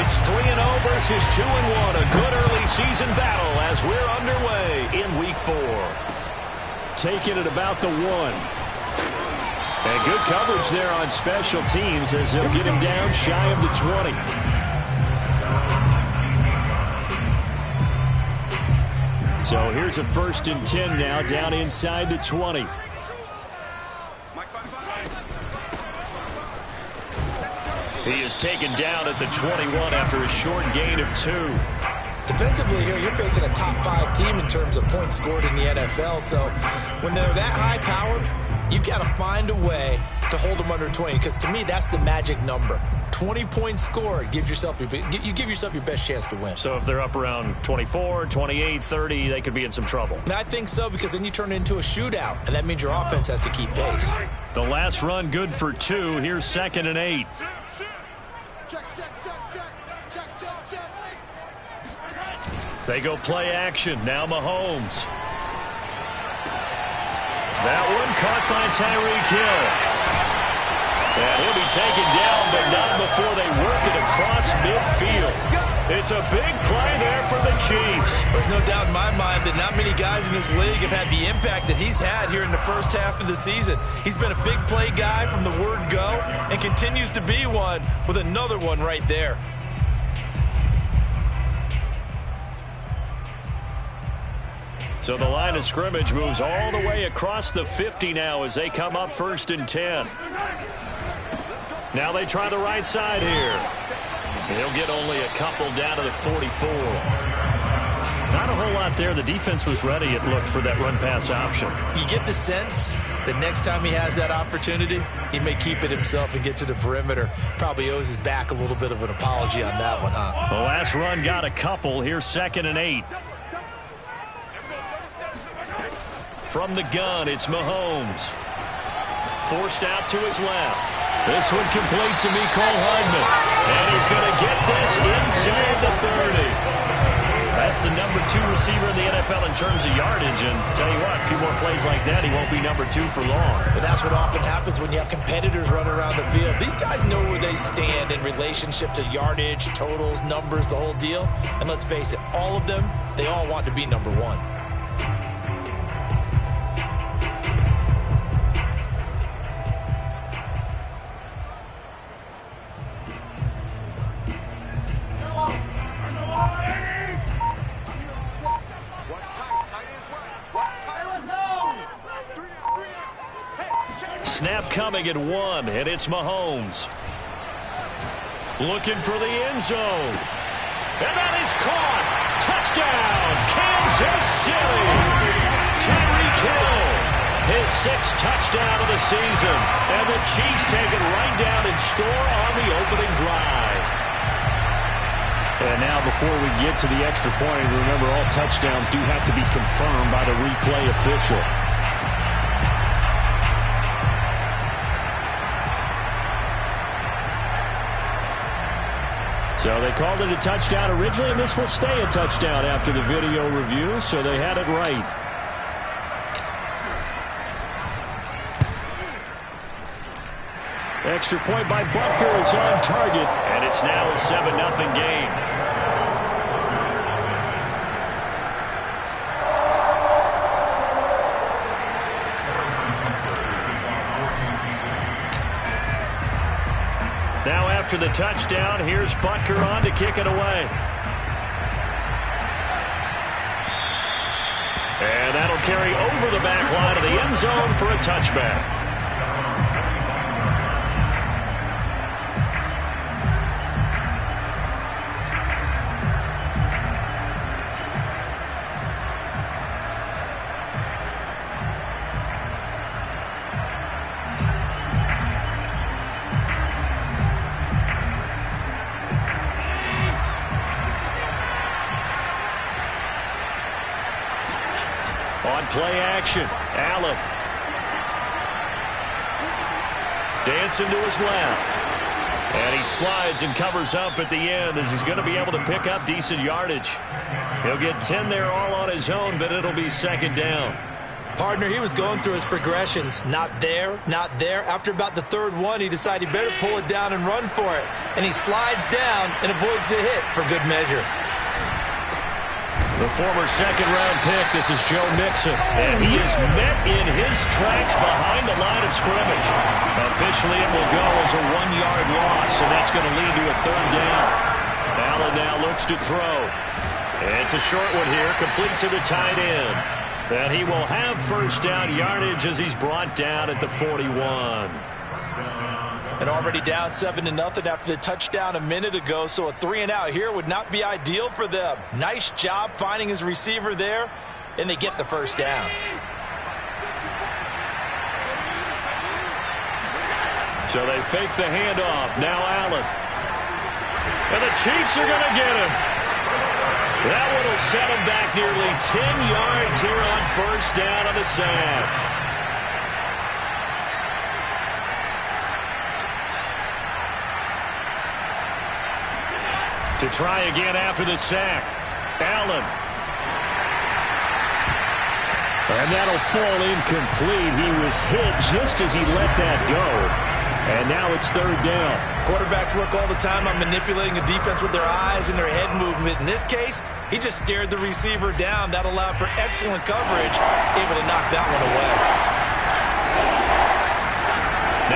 It's 3-0 versus 2-1. A good early season battle as we're underway in Week 4. Taking it about the 1. And good coverage there on special teams as they'll get him down shy of the 20. So here's a 1st and 10 now down inside the 20. He is taken down at the 21 after a short gain of 2. Defensively here, you're facing a top 5 team in terms of points scored in the NFL. So when they're that high-powered, you've got to find a way to hold them under 20. Because to me, that's the magic number. 20 points scored, you give yourself your best chance to win. So if they're up around 24, 28, 30, they could be in some trouble. And I think so, because then you turn it into a shootout, and that means your offense has to keep pace. The last run good for 2. Here's 2nd and 8. They go play action. Now Mahomes. That one caught by Tyreek Hill. And he'll be taken down, but not before they work it across midfield. It's a big play there for the Chiefs. There's no doubt in my mind that not many guys in this league have had the impact that he's had here in the first half of the season. He's been a big play guy from the word go and continues to be one with another one right there. So the line of scrimmage moves all the way across the 50 now as they come up 1st and 10. Now they try the right side here. He'll get only a couple down to the 44. Not a whole lot there. The defense was ready, it looked, for that run-pass option. You get the sense that next time he has that opportunity, he may keep it himself and get to the perimeter. Probably owes his back a little bit of an apology on that one, huh? The last run got a couple. Here's 2nd and 8. From the gun, it's Mahomes. Forced out to his left. This one complete to Mecole Hardman. And he's going to get this inside the 30. That's the number 2 receiver in the NFL in terms of yardage. And tell you what, a few more plays like that, he won't be number 2 for long. But that's what often happens when you have competitors running around the field. These guys know where they stand in relationship to yardage, totals, numbers, the whole deal. And let's face it, all of them, they all want to be number 1. Snap coming at 1, and it's Mahomes. Looking for the end zone. And that is caught. Touchdown, Kansas City. Tyreek Hill, his 6th touchdown of the season. And the Chiefs take it right down and score on the opening drive. And now before we get to the extra point, remember all touchdowns do have to be confirmed by the replay official. So they called it a touchdown originally, and this will stay a touchdown after the video review, so they had it right. Extra point by Butker is on target, and it's now a 7-0 game. Now after the touchdown, here's Butker on to kick it away. And that'll carry over the back line of the end zone for a touchback. On play action, Allen. Dancing to his left. And he slides and covers up at the end as he's going to be able to pick up decent yardage. He'll get 10 there all on his own, but it'll be 2nd down. Partner, he was going through his progressions. Not there, not there. After about the third one, he decided he better pull it down and run for it. And he slides down and avoids the hit for good measure. The former second-round pick, this is Joe Mixon. And he is met in his tracks behind the line of scrimmage. Officially, it will go as a 1-yard loss, and that's going to lead to a third down. Allen now looks to throw. It's a short one here, complete to the tight end. And he will have first down yardage as he's brought down at the 41. And already down 7-0 after the touchdown a minute ago, so a 3-and-out here would not be ideal for them. Nice job finding his receiver there, and they get the first down. So they fake the handoff. Now Allen. And the Chiefs are going to get him. That one will set him back nearly 10 yards here on first down on the sack. To try again after the sack. Allen. And that'll fall incomplete. He was hit just as he let that go. And now it's third down. Quarterbacks work all the time on manipulating a defense with their eyes and their head movement. In this case, he just stared the receiver down. That allowed for excellent coverage, able to knock that one away.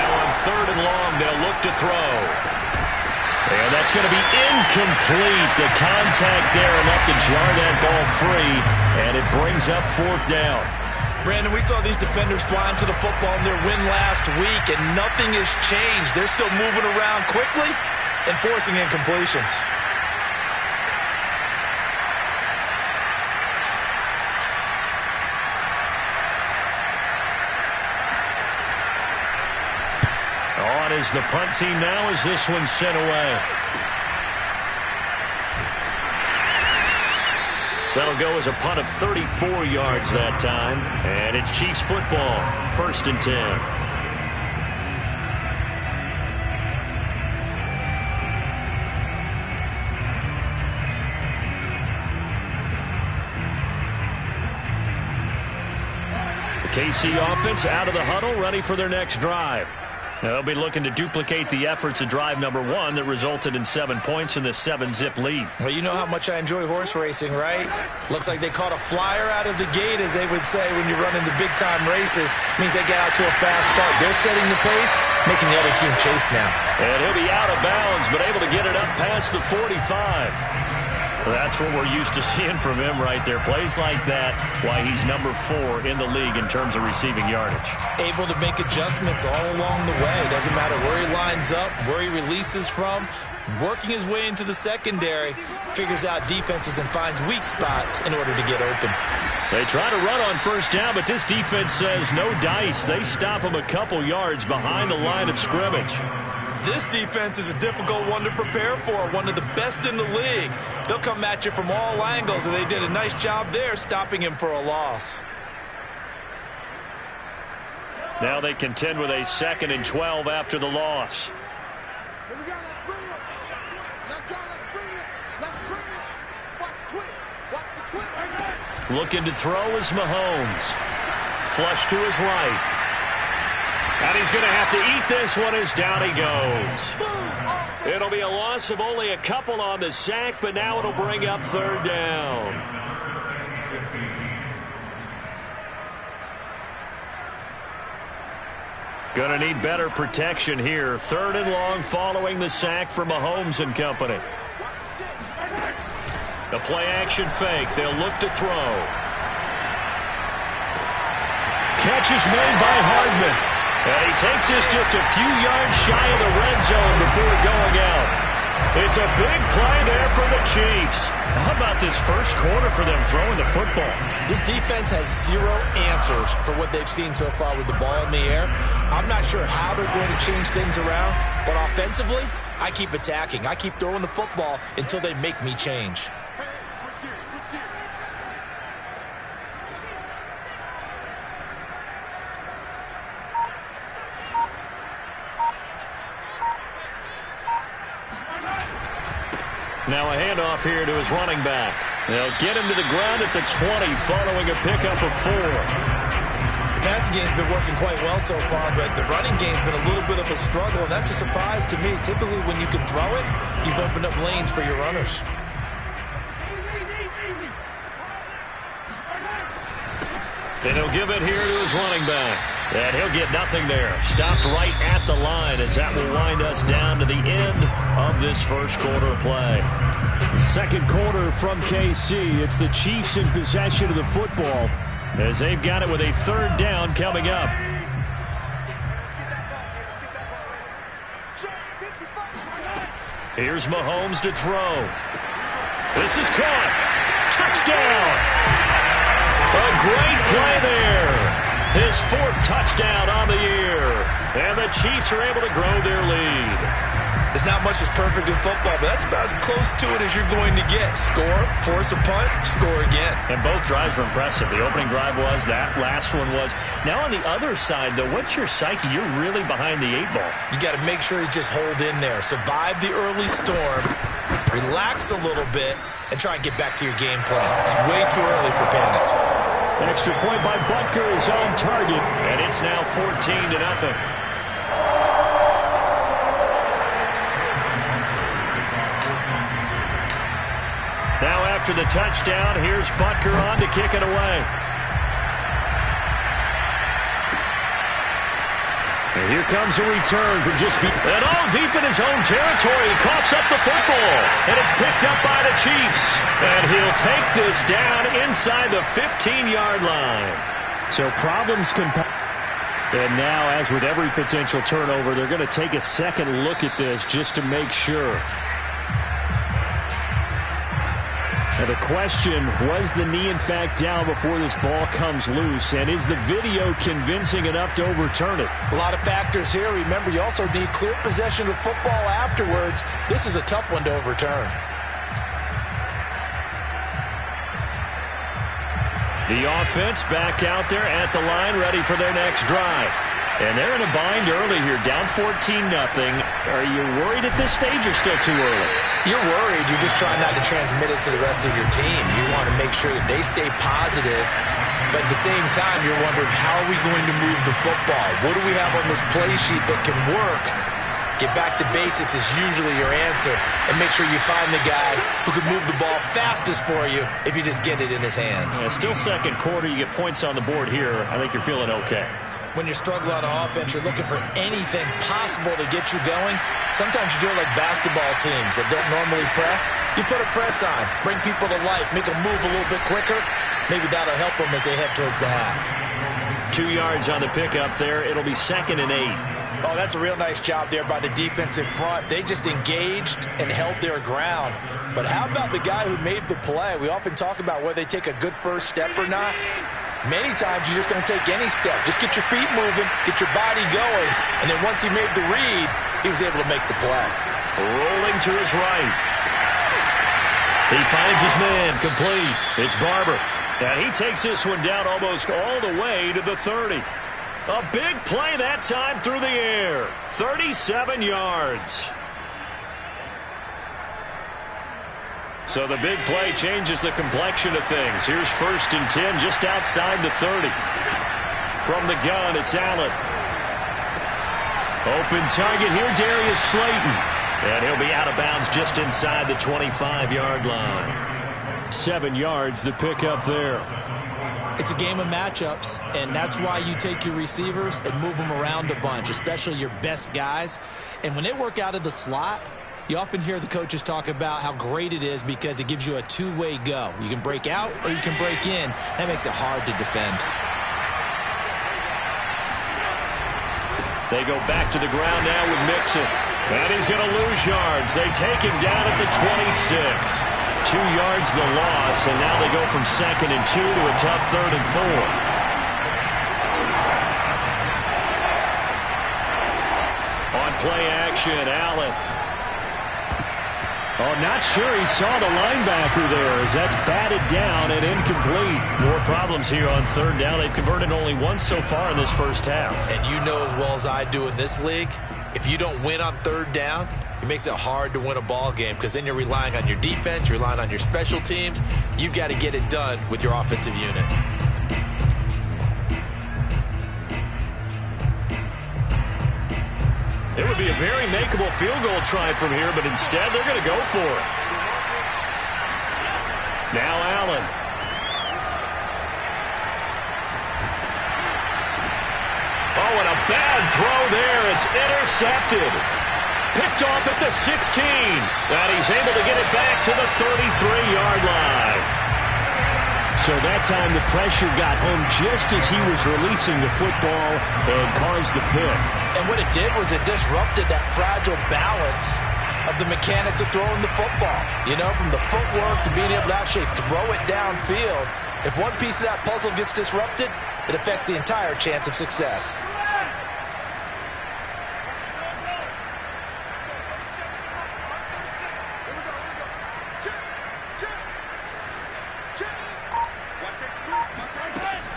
Now on third and long, they'll look to throw. And that's going to be incomplete. The contact there enough to jar that ball free, and it brings up fourth down. Brandon, we saw these defenders flying to the football in their win last week, and nothing has changed. They're still moving around quickly and forcing incompletions. On is the punt team now as this one's sent away. That'll go as a punt of 34 yards that time. And it's Chiefs football, 1st and 10. The KC offense out of the huddle, ready for their next drive. They'll be looking to duplicate the efforts of drive number 1 that resulted in 7 points in the 7-zip lead. Well, you know how much I enjoy horse racing, right? Looks like they caught a flyer out of the gate, as they would say when you're running the big-time races. Means they get out to a fast start. They're setting the pace, making the other team chase now. And he'll be out of bounds, but able to get it up past the 45. That's what we're used to seeing from him right there. Plays like that, why he's number 4 in the league in terms of receiving yardage. Able to make adjustments all along the way. Doesn't matter where he lines up, where he releases from. Working his way into the secondary, figures out defenses and finds weak spots in order to get open. They try to run on first down, but this defense says no dice. They stop him a couple yards behind the line of scrimmage. This defense is a difficult one to prepare for, one of the best in the league. They'll come at you from all angles, and they did a nice job there stopping him for a loss. Now they contend with a 2nd and 12 after the loss. Here we go, let's bring it. Let's go, let's bring it. Let's bring it. Watch the twist. Watch the twist. Looking to throw is Mahomes. Flush to his right. And he's going to have to eat this one as down he goes. It'll be a loss of only a couple on the sack, but now it'll bring up third down. Going to need better protection here. 3rd and long following the sack for Mahomes and company. The play-action fake. They'll look to throw. Catch is made by Hardman. And he takes this just a few yards shy of the red zone before going out. It's a big play there for the Chiefs. How about this first quarter for them throwing the football? This defense has 0 answers for what they've seen so far with the ball in the air. I'm not sure how they're going to change things around, but offensively, I keep attacking. I keep throwing the football until they make me change. Now a handoff here to his running back. They'll get him to the ground at the 20 following a pickup of 4. passing game's been working quite well so far, but the running game's been a little bit of a struggle, and that's a surprise to me. Typically, when you can throw it, you've opened up lanes for your runners. And he'll give it here to his running back. And he'll get nothing there. Stopped right at the line as that will wind us down to the end of this first quarter play. Second quarter from KC. It's the Chiefs in possession of the football as they've got it with a third down coming up. Here's Mahomes to throw. This is caught. Touchdown! A great play there. His fourth touchdown on the year. And the Chiefs are able to grow their lead. There's not much that's perfect in football, but that's about as close to it as you're going to get. Score, force a punt, score again. And both drives were impressive. The opening drive was, that last one was. Now on the other side, though, what's your psyche? You're really behind the 8-ball. You got to make sure you just hold in there. Survive the early storm, relax a little bit, and try and get back to your game plan. It's way too early for panic. Extra point by Butker is on target. And it's now 14-0. Now after the touchdown, here's Butker on to kick it away. And here comes a return from just... And all deep in his own territory. He coughs up the football. And it's picked up by the Chiefs. And he'll take this down inside the 15-yard line. So problems compound. And now, as with every potential turnover, they're going to take a second look at this just to make sure. Now the question, was the knee in fact down before this ball comes loose? And is the video convincing enough to overturn it? A lot of factors here. Remember, you also need clear possession of football afterwards. This is a tough one to overturn. The offense back out there at the line, ready for their next drive. And they're in a bind early here, down 14-0. Are you worried at this stage or still too early? You're worried. You're just trying not to transmit it to the rest of your team. You want to make sure that they stay positive, but at the same time, you're wondering, how are we going to move the football? What do we have on this play sheet that can work? Get back to basics is usually your answer, and make sure you find the guy who can move the ball fastest for you if you just get it in his hands. Yeah, still second quarter. You get points on the board here. I think you're feeling okay. When you're struggling on offense, you're looking for anything possible to get you going. Sometimes you do it like basketball teams that don't normally press. You put a press on, bring people to life, make them move a little bit quicker. Maybe that'll help them as they head towards the half. 2 yards on the pickup there. It'll be 2nd and 8. Oh, that's a real nice job there by the defensive front. They just engaged and held their ground. But how about the guy who made the play? We often talk about whether they take a good first step or not. Many times you just don't take any step. Just get your feet moving, get your body going, and then once he made the read, he was able to make the play. Rolling to his right. He finds his man, complete. It's Barber. And he takes this one down almost all the way to the 30. A big play that time through the air. 37 yards. So the big play changes the complexion of things. Here's 1st and 10 just outside the 30. From the gun, it's Allen. Open target here, Darius Slayton. And he'll be out of bounds just inside the 25-yard line. 7 yards, the pickup there. It's a game of matchups, and that's why you take your receivers and move them around a bunch, especially your best guys. And when they work out of the slot, you often hear the coaches talk about how great it is because it gives you a two-way go. You can break out or you can break in. That makes it hard to defend. They go back to the ground now with Mixon. And he's going to lose yards. They take him down at the 26. 2 yards the loss, and now they go from 2nd and 2 to a tough 3rd and 4. On play action, Allen. Oh, not sure he saw the linebacker there as that's batted down and incomplete. More problems here on 3rd down. They've converted only once so far in this first half. And you know as well as I do in this league, if you don't win on 3rd down, it makes it hard to win a ball game because then you're relying on your defense, you're relying on your special teams. You've got to get it done with your offensive unit. It would be a very makeable field goal try from here, but instead they're going to go for it. Now Allen. Oh, and a bad throw there. It's intercepted. Picked off at the 16. And he's able to get it back to the 33-yard line. So that time the pressure got home just as he was releasing the football and caused the pick. And what it did was it disrupted that fragile balance of the mechanics of throwing the football. You know, from the footwork to being able to actually throw it downfield. If one piece of that puzzle gets disrupted, it affects the entire chance of success.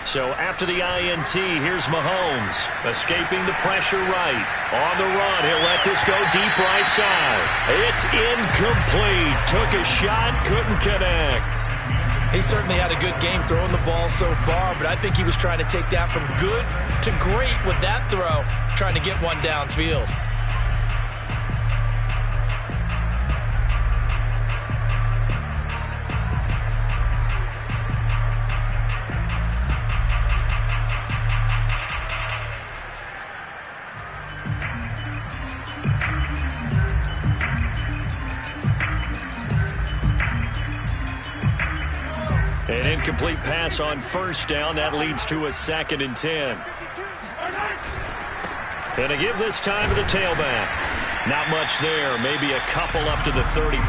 So after the INT, here's Mahomes, escaping the pressure right. On the run, he'll let this go deep right side. It's incomplete. Took a shot, couldn't connect. He certainly had a good game throwing the ball so far, but I think he was trying to take that from good to great with that throw, trying to get one downfield. An incomplete pass on first down. That leads to a 2nd and 10. And to give this time to the tailback. Not much there. Maybe a couple up to the 35.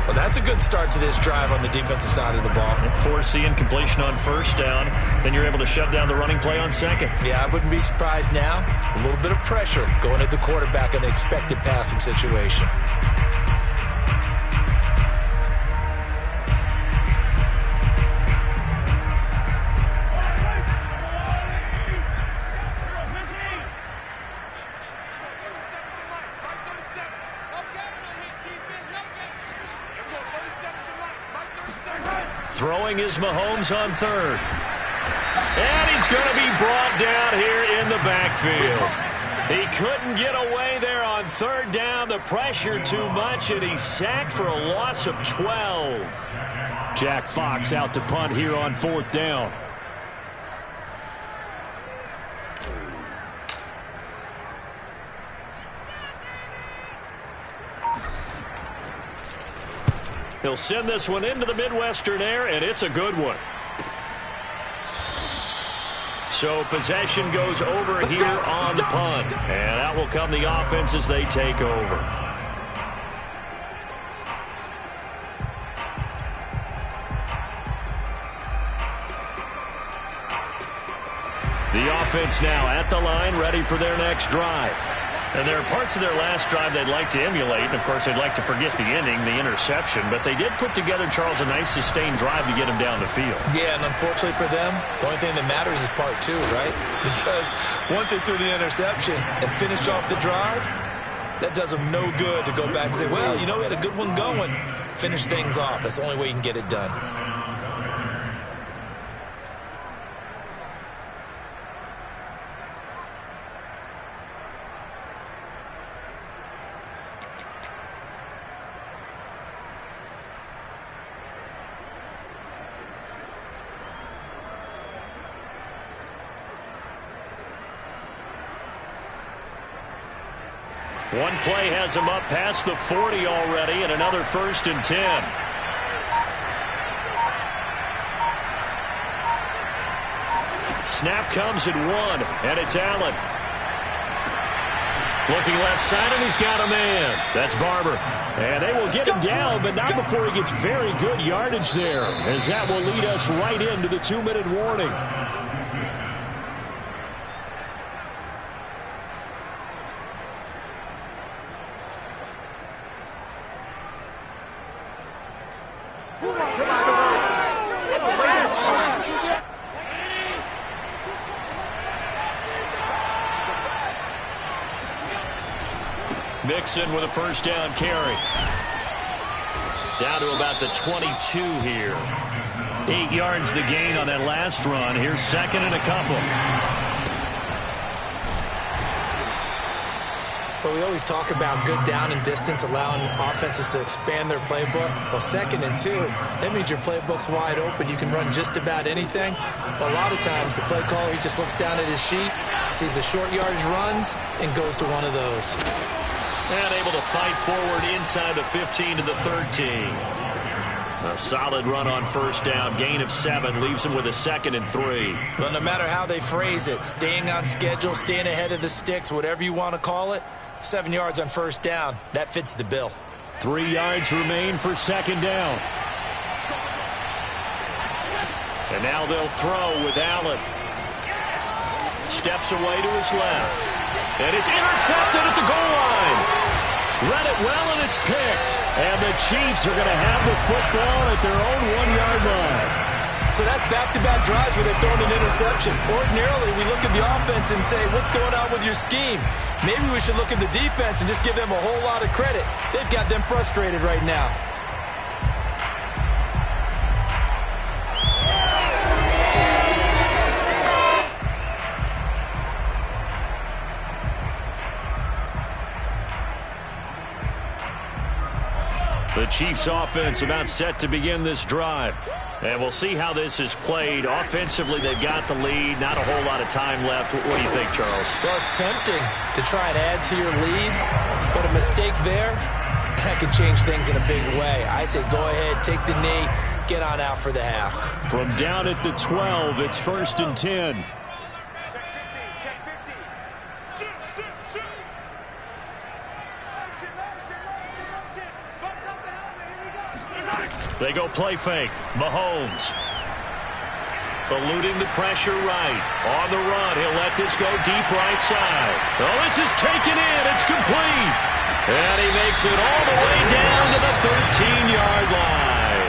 Well, that's a good start to this drive on the defensive side of the ball. Force the incompletion on first down. Then you're able to shut down the running play on second. Yeah, I wouldn't be surprised now. A little bit of pressure going at the quarterback in an expected passing situation. Throwing is Mahomes on third. And he's going to be brought down here in the backfield. He couldn't get away there on third down. The pressure too much, and he's sacked for a loss of 12. Jack Fox out to punt here on 4th down. He'll send this one into the Midwestern air, and it's a good one. So possession goes over here on the punt. And out will come the offense as they take over. The offense now at the line, ready for their next drive. And there are parts of their last drive they'd like to emulate. And, of course, they'd like to forget the ending, the interception. But they did put together, Charles, a nice sustained drive to get him down the field. Yeah, and unfortunately for them, the only thing that matters is part 2, right? Because once they threw the interception and finished off the drive, that does them no good to go back and say, well, you know, we had a good one going. Finish things off. That's the only way you can get it done. One play has him up past the 40 already, and another 1st and 10. Snap comes at 1, and it's Allen. Looking left side, and he's got a man. That's Barber. And they will get him down, but not before he gets very good yardage there, as that will lead us right into the 2-minute warning. Mixon with a 1st down carry. Down to about the 22 here. 8 yards the gain on that last run. Here's 2nd and a couple. But we always talk about good down and distance, allowing offenses to expand their playbook. Well, 2nd and 2, that means your playbook's wide open. You can run just about anything. But a lot of times, the play caller, he just looks down at his sheet, sees the short yardage runs, and goes to one of those. And able to fight forward inside the 15 to the 13. A solid run on first down. Gain of 7 leaves him with a 2nd and 3. Well, no matter how they phrase it, staying on schedule, staying ahead of the sticks, whatever you want to call it, 7 yards on first down, that fits the bill. 3 yards remain for 2nd down. And now they'll throw with Allen. Steps away to his left. And it's intercepted at the goal line. Read it well, and it's picked. And the Chiefs are going to have the football at their own 1-yard line. So that's back-to-back drives where they've thrown an interception. Ordinarily, we look at the offense and say, what's going on with your scheme? Maybe we should look at the defense and just give them a whole lot of credit. They've got them frustrated right now. The Chiefs offense about set to begin this drive. And we'll see how this is played. Offensively, they've got the lead. Not a whole lot of time left. What do you think, Charles? Well, it's tempting to try and add to your lead, but a mistake there, that could change things in a big way. I say go ahead, take the knee, get on out for the half. From down at the 12, it's 1st and 10. They go play fake. Mahomes. Eluding the pressure right. On the run. He'll let this go deep right side. Oh, this is taken in. It's complete. And he makes it all the way down to the 13-yard line.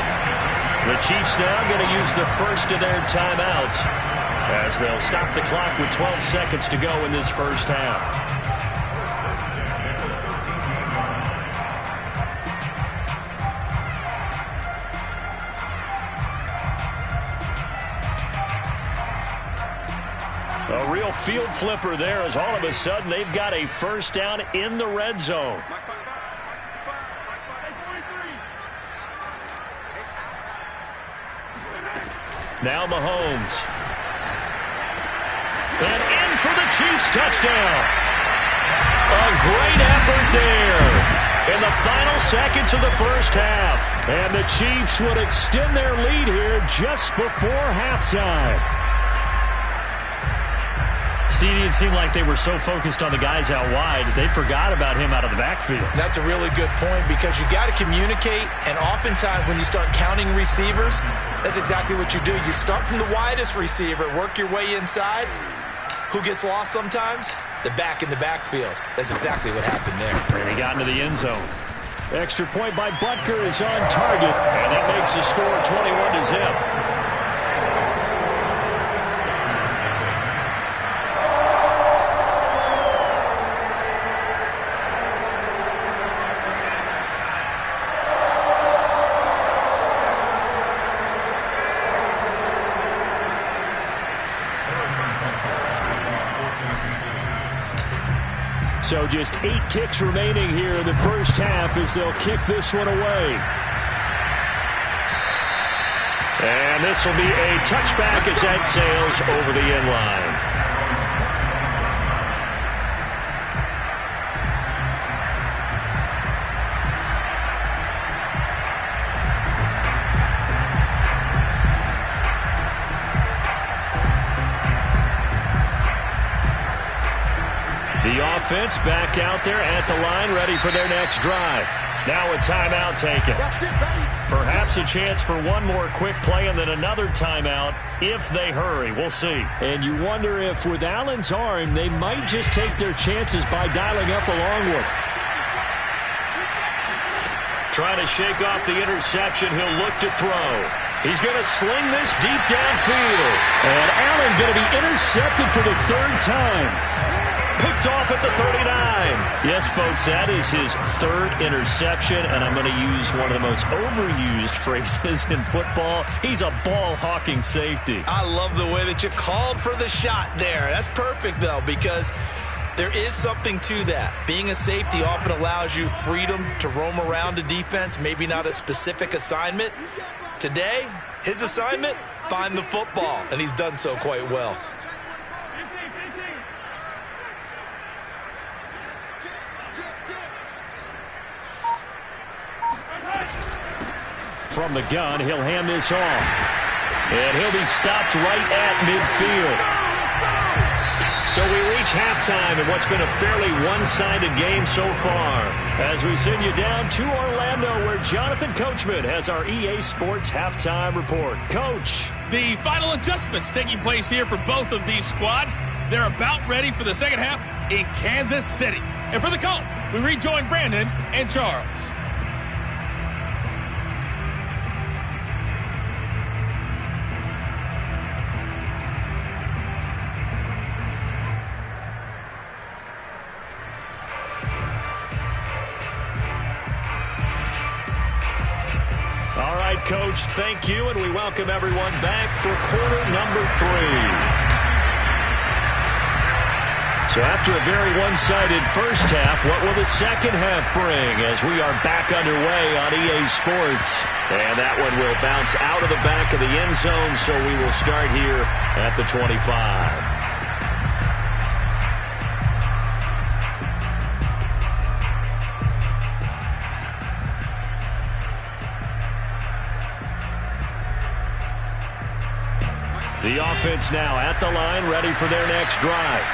The Chiefs now going to use the first of their timeouts as they'll stop the clock with 12 seconds to go in this first half. A real field flipper there as all of a sudden they've got a first down in the red zone. Now Mahomes. And in for the Chiefs touchdown. A great effort there in the final seconds of the first half. And the Chiefs would extend their lead here just before halftime. It seemed like they were so focused on the guys out wide, they forgot about him out of the backfield. That's a really good point because you got to communicate, and oftentimes when you start counting receivers, that's exactly what you do. You start from the widest receiver, work your way inside. Who gets lost sometimes? The back in the backfield. That's exactly what happened there. And he got into the end zone. Extra point by Butker is on target, and that makes the score 21-0. So just 8 ticks remaining here in the first half as they'll kick this one away. And this will be a touchback as that sails over the end line. The offense back out there at the line, ready for their next drive. Now a timeout taken. Perhaps a chance for one more quick play and then another timeout if they hurry. We'll see. And you wonder if with Allen's arm, they might just take their chances by dialing up a long one. Trying to shake off the interception. He'll look to throw. He's going to sling this deep downfield. And Allen going to be intercepted for the 3rd time. Picked off at the 39. Yes, folks, that is his 3rd interception, and I'm going to use one of the most overused phrases in football. He's a ball-hawking safety. I love the way that you called for the shot there. That's perfect, though, because There is something to that. Being a safety often allows you freedom to roam around a defense, maybe not a specific assignment. Today, his assignment, find the football, and he's done so quite well. From the gun, he'll hand this off. And he'll be stopped right at midfield. So we reach halftime in what's been a fairly one-sided game so far. As we send you down to Orlando, where Jonathan Coachman has our EA Sports halftime report. Coach. The final adjustments taking place here for both of these squads. They're about ready for the second half in Kansas City. And for the call, we rejoin Brandon and Charles. All right, Coach, thank you, and we welcome everyone back for quarter number 3. So after a very one-sided first half, what will the second half bring as we are back underway on EA Sports? And that one will bounce out of the back of the end zone, so we will start here at the 25. The offense now at the line, ready for their next drive.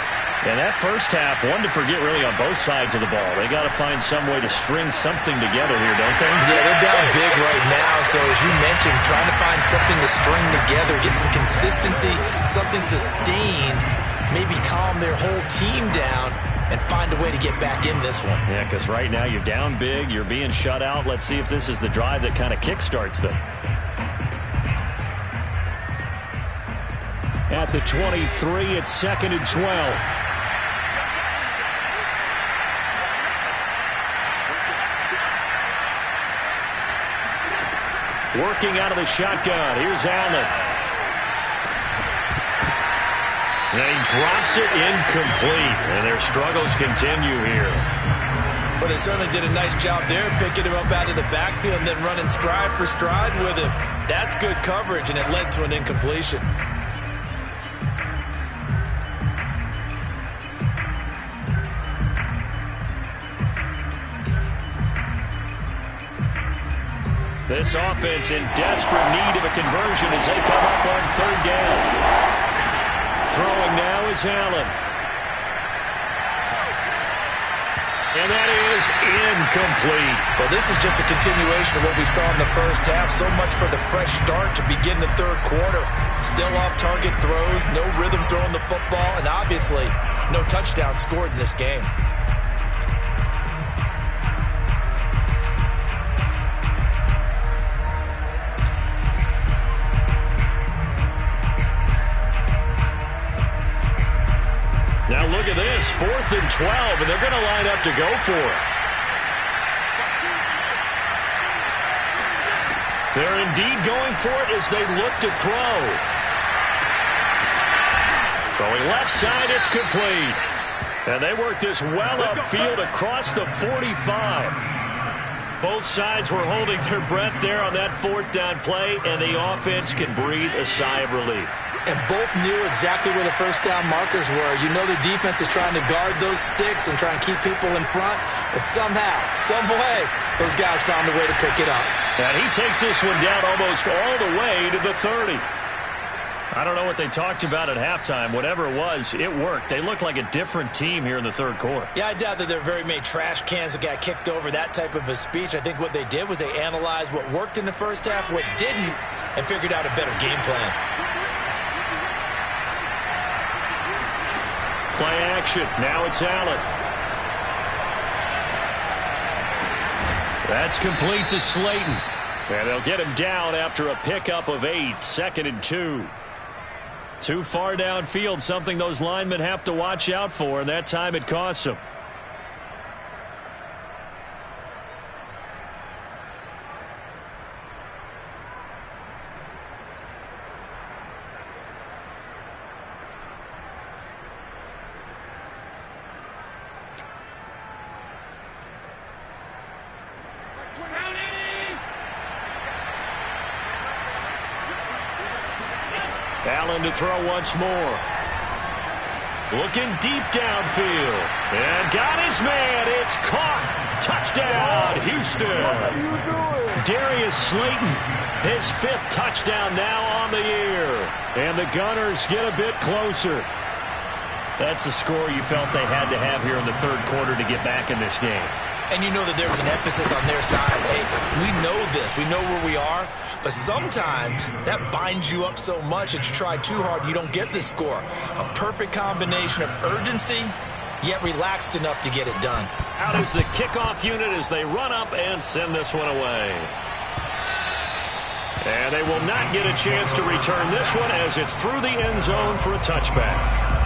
And that first half, one to forget really on both sides of the ball. They got to find some way to string something together here, don't they? Yeah, they're down big right now. So as you mentioned, trying to find something to string together, get some consistency, something sustained, maybe calm their whole team down and find a way to get back in this one. Yeah, because right now you're down big, you're being shut out. Let's see if this is the drive that kind of kickstarts them. At the 23, it's 2nd and 12. Working out of the shotgun. Here's Allen. And he drops it incomplete. And their struggles continue here. Well, they certainly did a nice job there, picking him up out of the backfield and then running stride for stride with him. That's good coverage, and it led to an incompletion. This offense in desperate need of a conversion as they come up on 3rd down. Throwing now is Allen. And that is incomplete. Well, this is just a continuation of what we saw in the first half. So much for the fresh start to begin the 3rd quarter. Still off-target throws, no rhythm throwing the football, and obviously no touchdown scored in this game. Now look at this, 4th and 12, and they're going to line up to go for it. They're indeed going for it as they look to throw. Throwing left side, it's complete. And they work this well upfield across the 45. Both sides were holding their breath there on that 4th down play, and the offense can breathe a sigh of relief. And both knew exactly where the first down markers were. You know the defense is trying to guard those sticks and try and keep people in front. But somehow, some way, those guys found a way to pick it up. And he takes this one down almost all the way to the 30. I don't know what they talked about at halftime. Whatever it was, it worked. They look like a different team here in the 3rd quarter. Yeah, I doubt that there are very many trash cans that got kicked over, that type of a speech. I think what they did was they analyzed what worked in the first half, what didn't, and figured out a better game plan. Play action. Now it's Allen. That's complete to Slayton. And they'll get him down after a pickup of 8. 2nd and 2. Too far downfield, something those linemen have to watch out for, and that time it costs them. Allen to throw once more. Looking deep downfield. And got his man. It's caught. Touchdown, Houston. Darius Slayton, his 5th touchdown now on the year. And the Gunners get a bit closer. That's a score you felt they had to have here in the 3rd quarter to get back in this game. And you know that there was an emphasis on their side. Hey, we know this. We know where we are. But sometimes that binds you up so much that you try too hard, you don't get this score. A perfect combination of urgency, yet relaxed enough to get it done. Out is the kickoff unit as they run up and send this one away. And they will not get a chance to return this one as it's through the end zone for a touchback.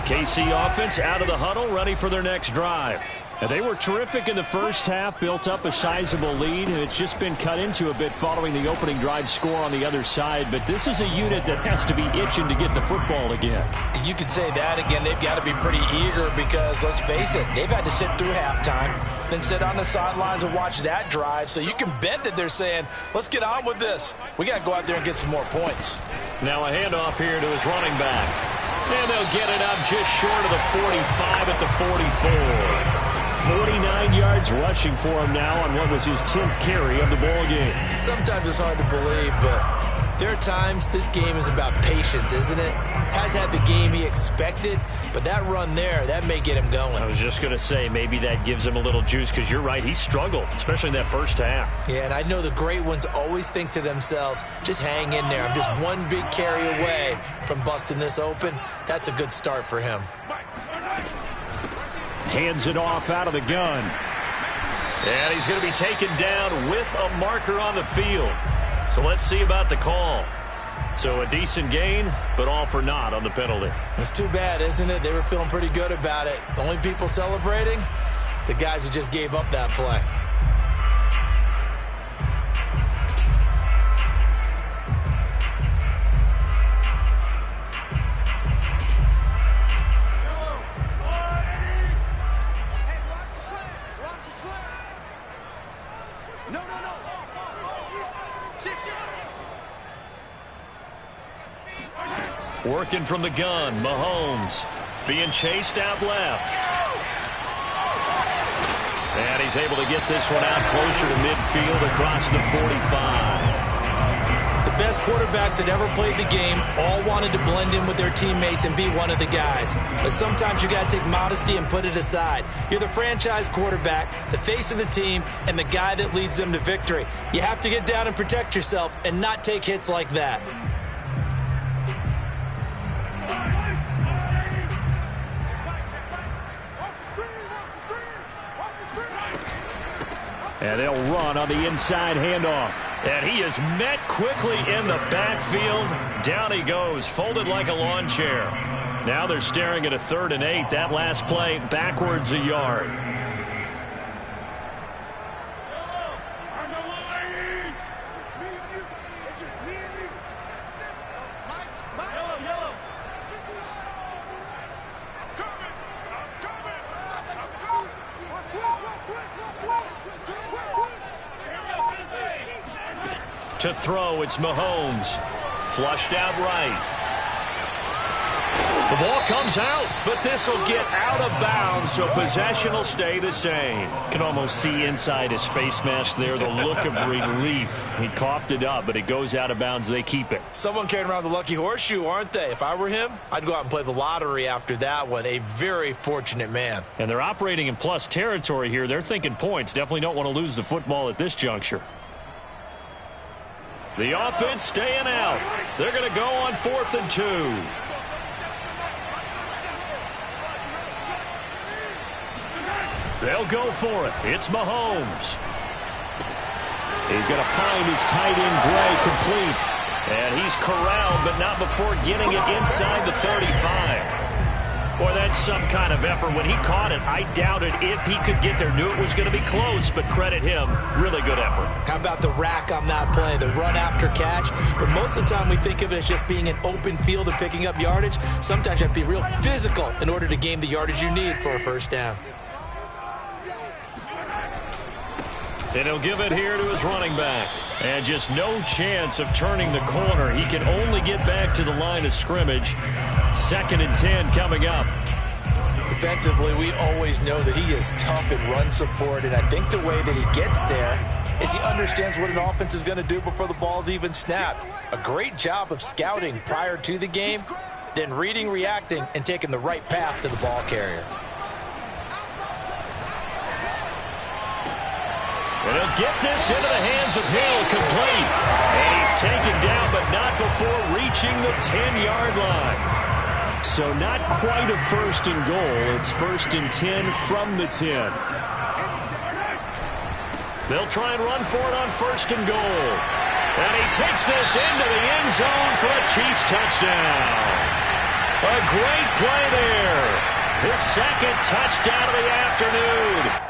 KC offense out of the huddle, ready for their next drive. And they were terrific in the first half, built up a sizable lead, and it's just been cut into a bit following the opening drive score on the other side. But this is a unit that has to be itching to get the football again. You could say that again. They've got to be pretty eager because, let's face it, they've had to sit through halftime, then sit on the sidelines and watch that drive. So you can bet that they're saying, let's get on with this. We got to go out there and get some more points. Now a handoff here to his running back. And they'll get it up just short of the 45 at the 44. 49 yards rushing for him now on what was his 10th carry of the ball game. Sometimes it's hard to believe, but there are times this game is about patience, isn't it? Has had the game he expected, but that run there, that may get him going. I was just going to say, maybe that gives him a little juice because you're right, he struggled, especially in that first half. Yeah, and I know the great ones always think to themselves, just hang in there. I'm just one big carry away from busting this open. That's a good start for him. Hands it off out of the gun. And he's going to be taken down with a marker on the field. So let's see about the call. So a decent gain, but all for naught on the penalty. It's too bad, isn't it? They were feeling pretty good about it. The only people celebrating, the guys who just gave up that play. Working from the gun, Mahomes being chased out left. And he's able to get this one out closer to midfield across the 45. The best quarterbacks that ever played the game all wanted to blend in with their teammates and be one of the guys. But sometimes you got to take modesty and put it aside. You're the franchise quarterback, the face of the team, and the guy that leads them to victory. You have to get down and protect yourself and not take hits like that. And they'll run on the inside handoff. And he is met quickly in the backfield. Down he goes, folded like a lawn chair. Now they're staring at a 3rd and 8. That last play backwards a yard. To throw, it's Mahomes. Flushed out right. The ball comes out, but this will get out of bounds, so possession will stay the same. Can almost see inside his face mask there the look of relief. He coughed it up, but it goes out of bounds. They keep it. Someone carrying around the lucky horseshoe, aren't they? If I were him, I'd go out and play the lottery after that one. A very fortunate man. And they're operating in plus territory here. They're thinking points. Definitely don't want to lose the football at this juncture. The offense staying out. They're going to go on 4th and 2. They'll go for it. It's Mahomes. He's going to find his tight end Gray complete. And he's corralled, but not before getting it inside the 35. Boy, that's some kind of effort. When he caught it, I doubted if he could get there. Knew it was going to be close, but credit him. Really good effort. How about the rack on that play, the run after catch? But most of the time we think of it as just being an open field and picking up yardage. Sometimes you have to be real physical in order to gain the yardage you need for a first down. And he'll give it here to his running back. And just no chance of turning the corner. He can only get back to the line of scrimmage. 2nd and 10 coming up. Defensively, we always know that he is tough in run support, and I think the way that he gets there is he understands what an offense is going to do before the ball's even snapped. A great job of scouting prior to the game, then reading, reacting, and taking the right path to the ball carrier. And he'll get this into the hands of Hill, complete. And he's taken down, but not before reaching the 10-yard line. So not quite a 1st and goal. It's 1st and 10 from the 10. They'll try and run for it on 1st and goal. And he takes this into the end zone for a Chiefs touchdown. A great play there. His 2nd touchdown of the afternoon.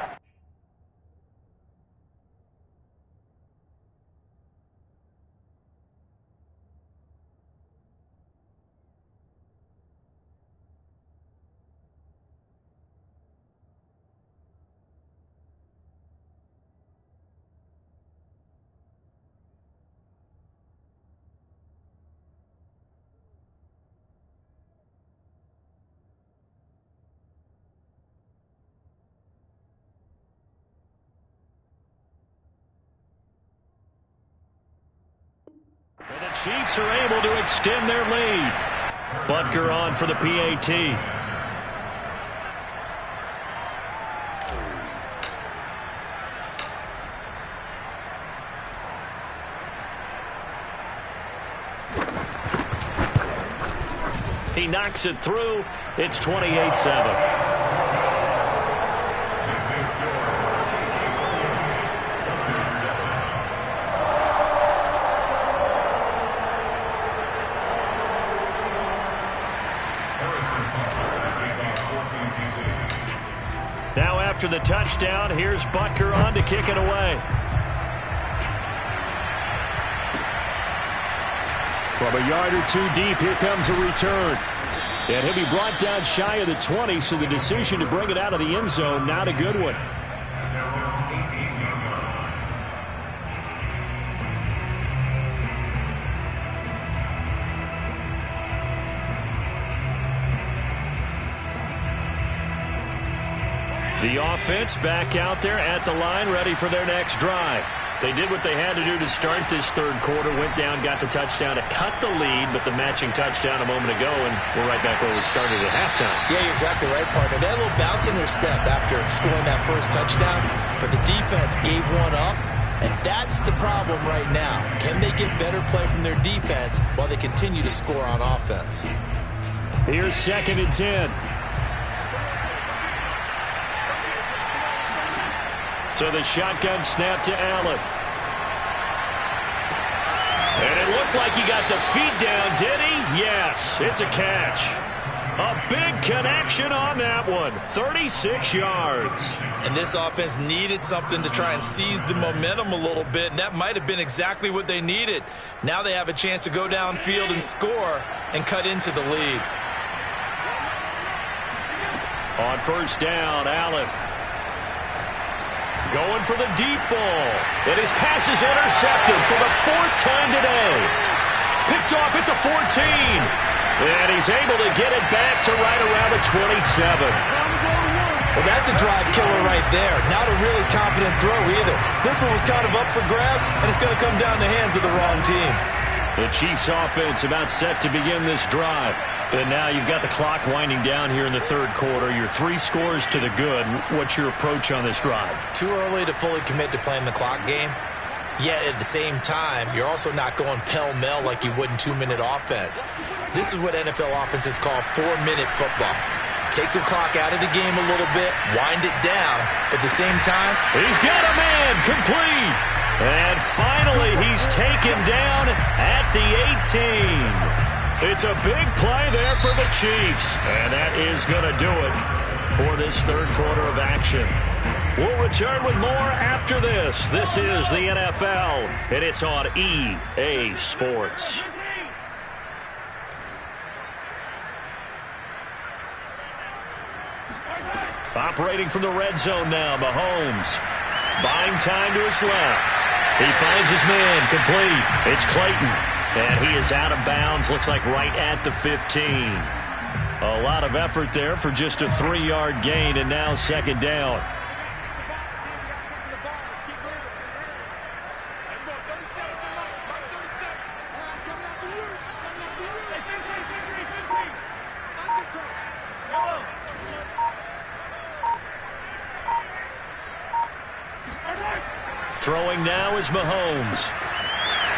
And the Chiefs are able to extend their lead. Butker on for the PAT. He knocks it through. It's 28-7. Now after the touchdown, here's Butker on to kick it away. From a yard or two deep, here comes a return. And he'll be brought down shy of the 20, so the decision to bring it out of the end zone, not a good one. The offense back out there at the line, ready for their next drive. They did what they had to do to start this 3rd quarter, went down, got the touchdown to cut the lead, but the matching touchdown a moment ago, and we're right back where we started at halftime. Yeah, you're exactly right, partner. They had a little bounce in their step after scoring that first touchdown, but the defense gave one up, and that's the problem right now. Can they get better play from their defense while they continue to score on offense? Here's 2nd and 10. So the shotgun snap to Allen. And it looked like he got the feet down, did he? Yes, it's a catch. A big connection on that one. 36 yards. And this offense needed something to try and seize the momentum a little bit, and that might have been exactly what they needed. Now they have a chance to go downfield and score and cut into the lead. On 1st down, Allen. Going for the deep ball. And his pass is intercepted for the 4th time today. Picked off at the 14. And he's able to get it back to right around the 27. Well, that's a drive killer right there. Not a really confident throw either. This one was kind of up for grabs, and it's going to come down the hands of the wrong team. The Chiefs offense about set to begin this drive. And now you've got the clock winding down here in the 3rd quarter. You're 3 scores to the good. What's your approach on this drive? Too early to fully commit to playing the clock game. Yet at the same time, you're also not going pell-mell like you would in 2-minute offense. This is what NFL offenses call 4-minute football. Take the clock out of the game a little bit, wind it down, but at the same time, he's got a man complete. And finally, he's taken down at the 18. It's a big play there for the Chiefs. And that is going to do it for this third quarter of action. We'll return with more after this. This is the NFL, and it's on EA Sports. Operating from the red zone now, Mahomes. Buying time to his left. He finds his man, complete. It's Clayton, and he is out of bounds, looks like right at the 15. A lot of effort there for just a 3-yard gain, and now second down. Throwing now is Mahomes.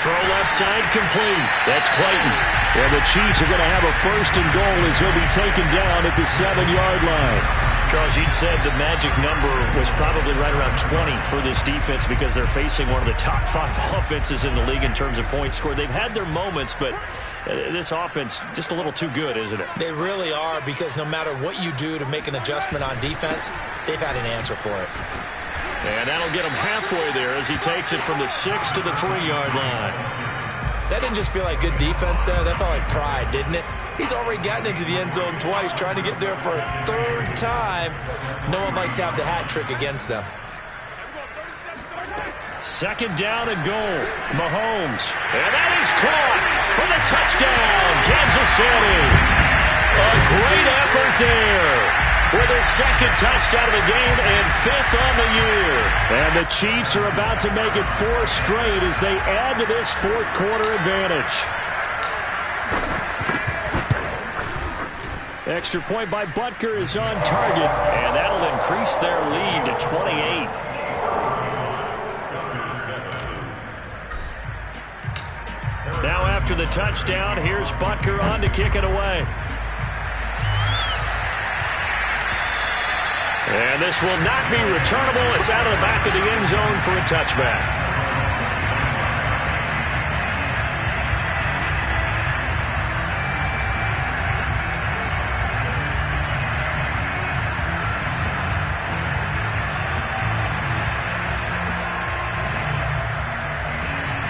Throw left side complete. That's Clayton. And the Chiefs are going to have a first and goal as he'll be taken down at the 7-yard line. Charles, you'd said the magic number was probably right around 20 for this defense because they're facing one of the top 5 offenses in the league in terms of points scored. They've had their moments, but this offense just a little too good, isn't it? They really are, because no matter what you do to make an adjustment on defense, they've had an answer for it. And that'll get him halfway there as he takes it from the 6 to the 3-yard line. That didn't just feel like good defense there. That felt like pride, didn't it? He's already gotten into the end zone twice, trying to get there for a 3rd time. No one likes to have the hat trick against them. Second down and goal. Mahomes. And that is caught for the touchdown, Kansas City. A great effort there. With his second touchdown of the game and 5th on the year. And the Chiefs are about to make it 4 straight as they add to this 4th quarter advantage. Extra point by Butker is on target. And that'll increase their lead to 28. Now after the touchdown, here's Butker on to kick it away. And this will not be returnable. It's out of the back of the end zone for a touchback.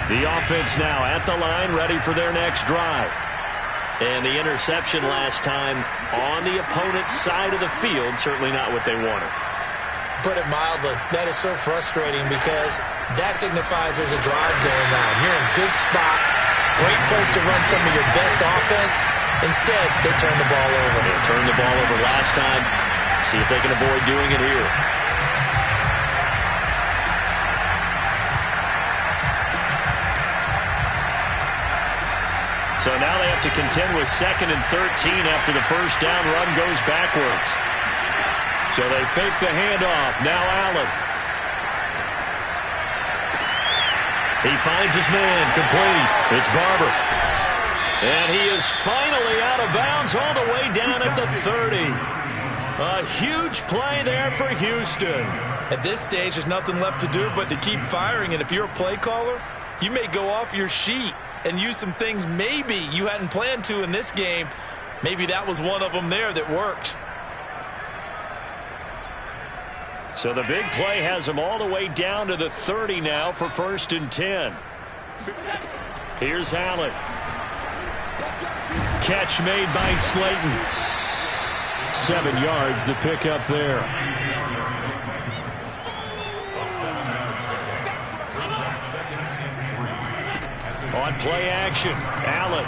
The offense now at the line, ready for their next drive. And the interception last time on the opponent's side of the field, certainly not what they wanted. Put it mildly, that is so frustrating because that signifies there's a drive going on. You're in a good spot, great place to run some of your best offense. Instead, they turn the ball over. They turned the ball over last time. See if they can avoid doing it here. So now they have to contend with 2nd and 13 after the first down run goes backwards. So they fake the handoff. Now Allen. He finds his man, complete. It's Barber. And he is finally out of bounds all the way down at the 30. A huge play there for Houston. At this stage, there's nothing left to do but to keep firing. And if you're a play caller, you may go off your sheet and use some things maybe you hadn't planned to in this game. Maybe that was one of them there that worked. So the big play has him all the way down to the 30 now for 1st and 10. Here's Allen. Catch made by Slayton. 7 yards to pick up there. On play action, Allen.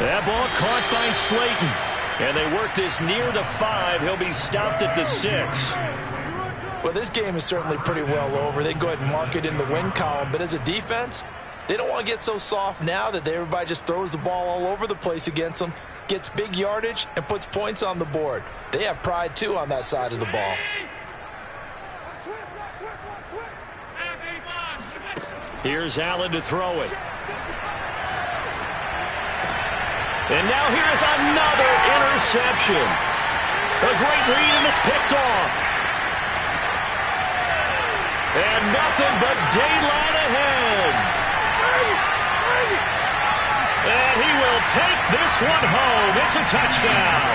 That ball caught by Slayton. And they work this near the 5. He'll be stopped at the 6. Well, this game is certainly pretty well over. They go ahead and mark it in the win column. But as a defense, they don't want to get so soft now that everybody just throws the ball all over the place against them, gets big yardage, and puts points on the board. They have pride, too, on that side of the ball. Here's Allen to throw it. And now here's another interception. A great read, and it's picked off. And nothing but daylight ahead. And he will take this one home. It's a touchdown.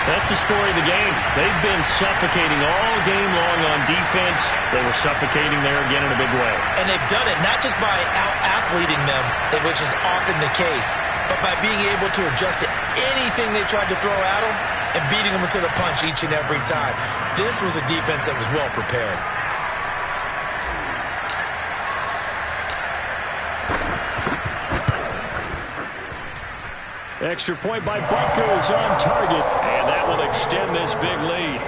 That's the story of the game. They've been suffocating all game long on defense. They were suffocating there again in a big way. And they've done it not just by out-athleting them, which is often the case, but by being able to adjust to anything they tried to throw at them and beating them into the punch each and every time. This was a defense that was well prepared. Extra point by Butker is on target, and that will extend this big lead.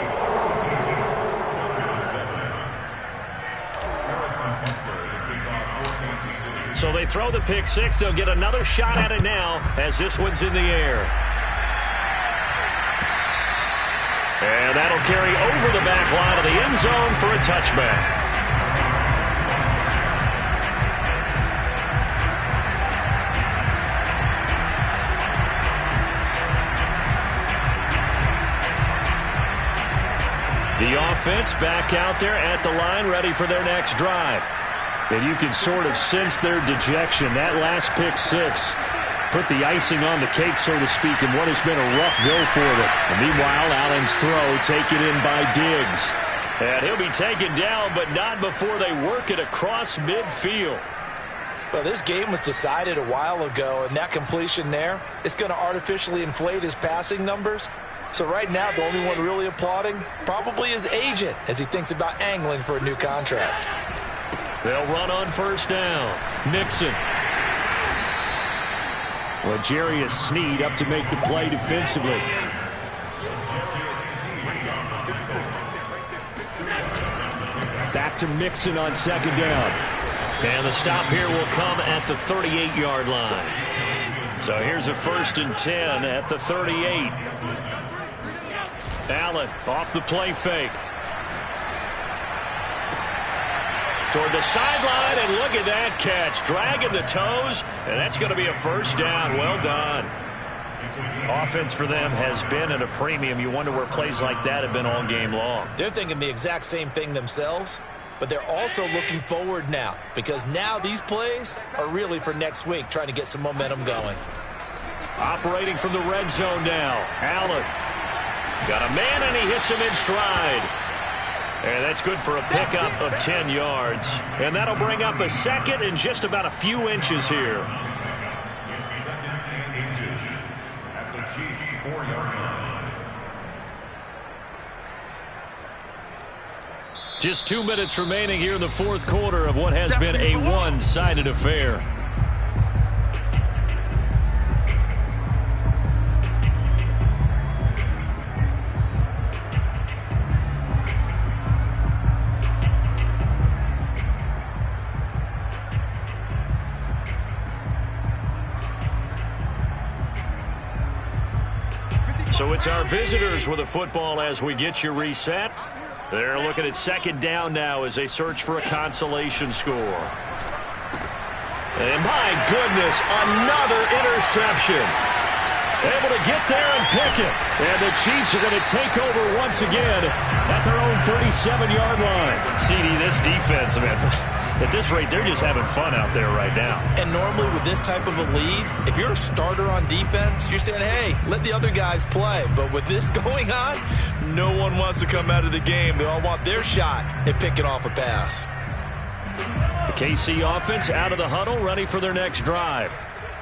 So they throw the pick six. They'll get another shot at it now as this one's in the air. And that'll carry over the back line of the end zone for a touchback. The offense back out there at the line, ready for their next drive. And you can sort of sense their dejection. That last pick six put the icing on the cake, so to speak, in what has been a rough go for them. And meanwhile, Allen's throw taken in by Diggs. And he'll be taken down, but not before they work it across midfield. Well, this game was decided a while ago, and that completion there is going to artificially inflate his passing numbers. So right now, the only one really applauding probably his agent as he thinks about angling for a new contract. They'll run on first down. Nixon. L'Jarius Sneed up to make the play defensively. Back to Mixon on second down. And the stop here will come at the 38-yard line. So here's a 1st and 10 at the 38. Allen off the play fake. Toward the sideline, and look at that catch. Dragging the toes, and that's going to be a first down. Well done. Offense for them has been at a premium. You wonder where plays like that have been all game long. They're thinking the exact same thing themselves, but they're also looking forward now, because now these plays are really for next week, trying to get some momentum going. Operating from the red zone now. Allen. Got a man, and he hits him in stride. And that's good for a pickup of 10 yards. And that'll bring up a second and just about a few inches here. Second and inches at the Chiefs' 4-yard line. Just 2 minutes remaining here in the fourth quarter of what has been a one-sided affair. So it's our visitors with the football as we get you reset. They're looking at second down now as they search for a consolation score. And my goodness, another interception. Able to get there and pick it. And the Chiefs are going to take over once again at their own 37-yard line. CD, this defense, man, at this rate, they're just having fun out there right now. And normally with this type of a lead, if you're a starter on defense, you're saying, hey, let the other guys play. But with this going on, no one wants to come out of the game. They all want their shot at picking off a pass. The KC offense out of the huddle, ready for their next drive.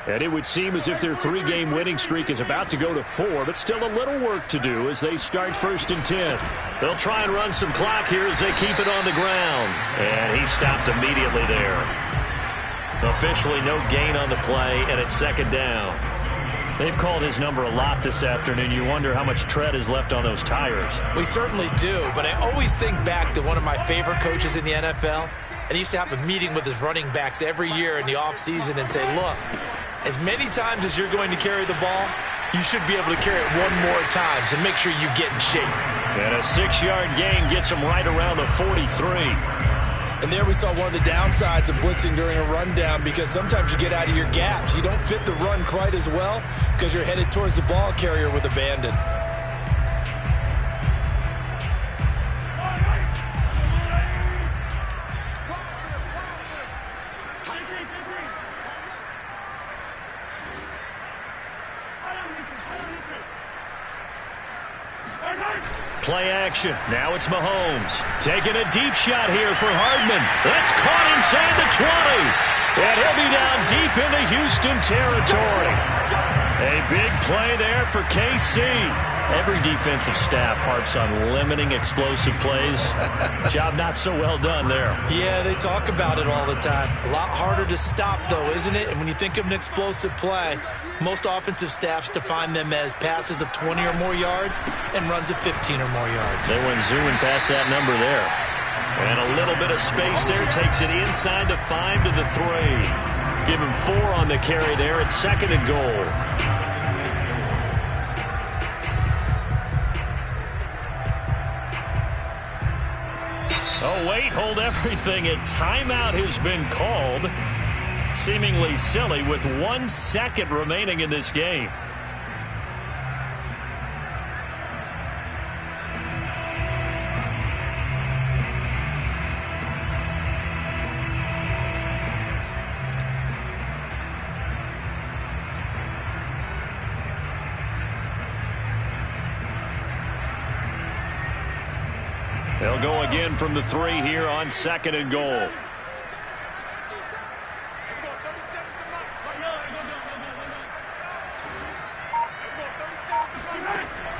And it would seem as if their 3-game winning streak is about to go to 4, but still a little work to do as they start 1st and 10. They'll try and run some clock here as they keep it on the ground. And he stopped immediately there. Officially no gain on the play, and it's second down. They've called his number a lot this afternoon. You wonder how much tread is left on those tires. We certainly do, but I always think back to one of my favorite coaches in the NFL. And he used to have a meeting with his running backs every year in the offseason and say, look, as many times as you're going to carry the ball, you should be able to carry it one more time, so make sure you get in shape. And a 6-yard gain gets him right around the 43. And there we saw one of the downsides of blitzing during a rundown, because sometimes you get out of your gaps. You don't fit the run quite as well because you're headed towards the ball carrier with abandon. play action. Now it's Mahomes. Taking a deep shot here for Hardman. That's caught inside the 20. And he'll be down deep into Houston territory. A big play there for KC. Every defensive staff harps on limiting explosive plays. Job not so well done there. Yeah, they talk about it all the time. A lot harder to stop, though, isn't it? And when you think of an explosive play, most offensive staffs define them as passes of 20 or more yards and runs of 15 or more yards. They went zooming past that number there. And a little bit of space there takes it inside to 5 to the 3. Give him 4 on the carry there at 2nd and goal. Oh, wait, hold everything. A timeout has been called. Seemingly silly with 1 second remaining in this game. They'll go again from the 3 here on 2nd and goal.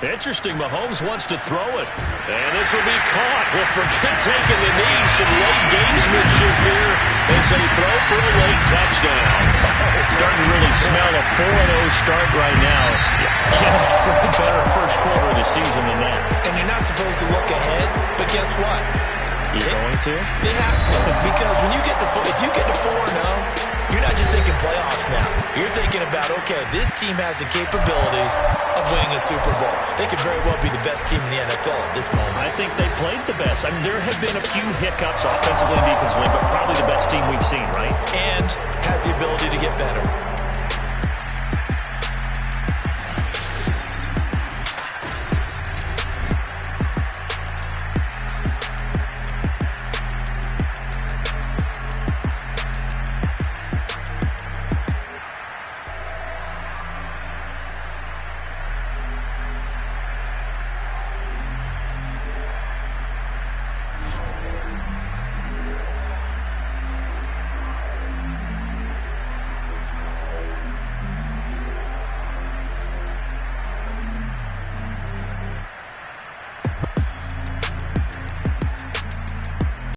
Interesting, Mahomes wants to throw it. And this will be caught. Well, forget taking the knee. Some late gamesmanship here as they throw for a late touchdown. Starting to really smell a 4-0 start right now. Can't ask for a better first quarter of the season than that. And you're not supposed to look ahead, but guess what? You're going to? They have to, because when you get to if you get to 4-0, you're not just thinking playoffs now. You're thinking about, okay, this team has the capabilities of winning a Super Bowl. They could very well be the best team in the NFL at this moment. I think they played the best. I mean, there have been a few hiccups offensively and defensively, but probably the best team we've seen, right? And has the ability to get better.